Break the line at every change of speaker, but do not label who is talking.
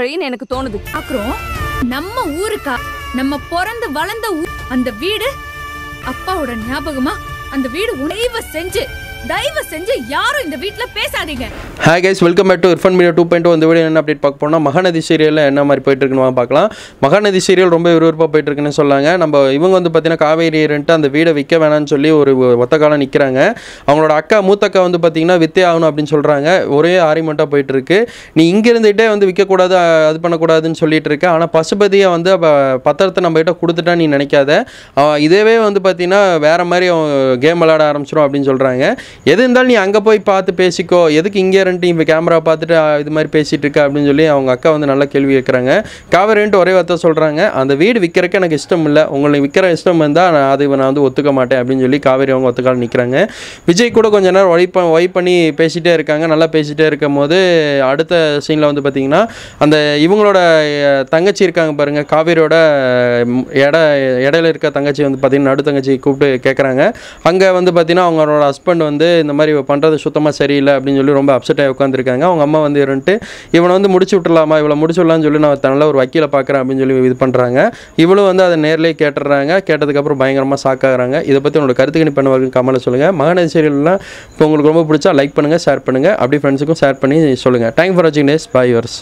வழின்னு எனக்கு தோணுது.
அப்புறம் நம்ம ஊருக்கா, நம்ம பிறந்து வளர்ந்த அந்த வீடு, அப்பாவோட ஞாபகமா அந்த வீடு தயவு செஞ்சு யாரும் இந்த வீட்ல பேசாதீங்க.
Hi guys, welcome back to Irfan media 2.0. இந்த வீடியோ என்ன அப்டேட் பார்க்க போனால் மகாநதி சீரியலில் என்ன மாதிரி போயிட்டு இருக்குன்னு பார்க்கலாம். மகாநதி சீரியல் ரொம்ப விறுவிறுப்பாக போயிட்டு இருக்குன்னு சொல்லாங்க. நம்ம இவங்க வந்து பார்த்தீங்கன்னா காவேரி ரெண்டு அந்த வீடை விற்க வேணான்னு சொல்லி ஒரு ஒத்த காலம் நிற்கிறாங்க. அவங்களோட மூத்த அக்கா வந்து பார்த்தீங்கன்னா வித்தே ஆகணும் அப்படின்னு சொல்கிறாங்க. ஒரே ஆரிமெண்ட்டாக போயிட்டு இருக்கு. நீ இங்கே இருந்துகிட்டே வந்து விற்கக்கூடாது, அது பண்ணக்கூடாதுன்னு சொல்லிட்டு இருக்க. ஆனால் பசுபதியை வந்து பத்திரத்தை நம்ம கிட்ட கொடுத்துட்டா நீ நினைக்காத, இதேவே வந்து பார்த்தீங்கன்னா வேற மாதிரி கேம் விளையாட ஆரம்பிச்சிடும் அப்படின்னு சொல்கிறாங்க. எது இருந்தாலும் நீ அங்கே போய் பார்த்து பேசிக்கோ, எதுக்கு இங்கே ரெண்டு இப்போ கேமரா பார்த்துட்டு இது மாதிரி பேசிகிட்டு இருக்க அப்படின்னு சொல்லி அவங்க அக்கா வந்து நல்ல கேள்வி கேட்குறாங்க. காவேரின்ட்டு ஒரே வார்த்தை சொல்கிறாங்க, அந்த வீடு விற்கிறக்கு எனக்கு இஷ்டம் இல்லை, உங்களுக்கு விற்கிற இஷ்டம் இருந்தால் நான் வந்து ஒத்துக்க மாட்டேன் அப்படின்னு சொல்லி காவேரி அவங்க ஒத்துக்கால நிற்கிறாங்க. விஜய் கூட கொஞ்ச நேரம் வைப் பண்ணி பேசிகிட்டே இருக்காங்க. நல்லா பேசிகிட்டே இருக்கும் போது அடுத்த சீனில் வந்து பார்த்திங்கன்னா அந்த இவங்களோட தங்கச்சி இருக்காங்க பாருங்கள், காவேரியோட இடையில இருக்க தங்கச்சி வந்து பார்த்திங்கன்னா நடு தங்கச்சி கூப்பிட்டு கேட்குறாங்க. அங்கே வந்து பார்த்திங்கன்னா அவங்களோட ஹஸ்பண்ட் வந்து இந்த மாதிரி பண்ணுறது சுத்தமாக சரியில்லை அப்படின்னு சொல்லி ரொம்ப அப்செட்டாக உட்காந்துருக்காங்க. அவங்க அம்மா வந்து இருந்துட்டு இவனை வந்து முடிச்சு விட்டுலாமா, இவளை முடிச்சு விடலான்னு சொல்லி நான் நல்ல ஒரு வக்கீலை பார்க்குறேன் அப்படின்னு சொல்லி இது பண்ணுறாங்க. இவளும் வந்து அதை நேர்லேயே கேட்டுறாங்க. கேட்டதுக்கப்புறம் பயங்கரமாக ஷாக்காகிறாங்க. இதை பற்றி உங்களோட கருத்து கணிப்பு பண்ணவர்கள் கமெண்ட்ல சொல்லுங்கள். மகாநதி சீரியல்லாம் இப்போ உங்களுக்கு ரொம்ப பிடிச்சா லைக் பண்ணுங்கள், ஷேர் பண்ணுங்கள், அப்படி ஃப்ரெண்ட்ஸுக்கும் ஷேர் பண்ணி சொல்லுங்கள். தேங்க்ஸ் ஃபார் வாட்சிங் டேஸ். Bye yours.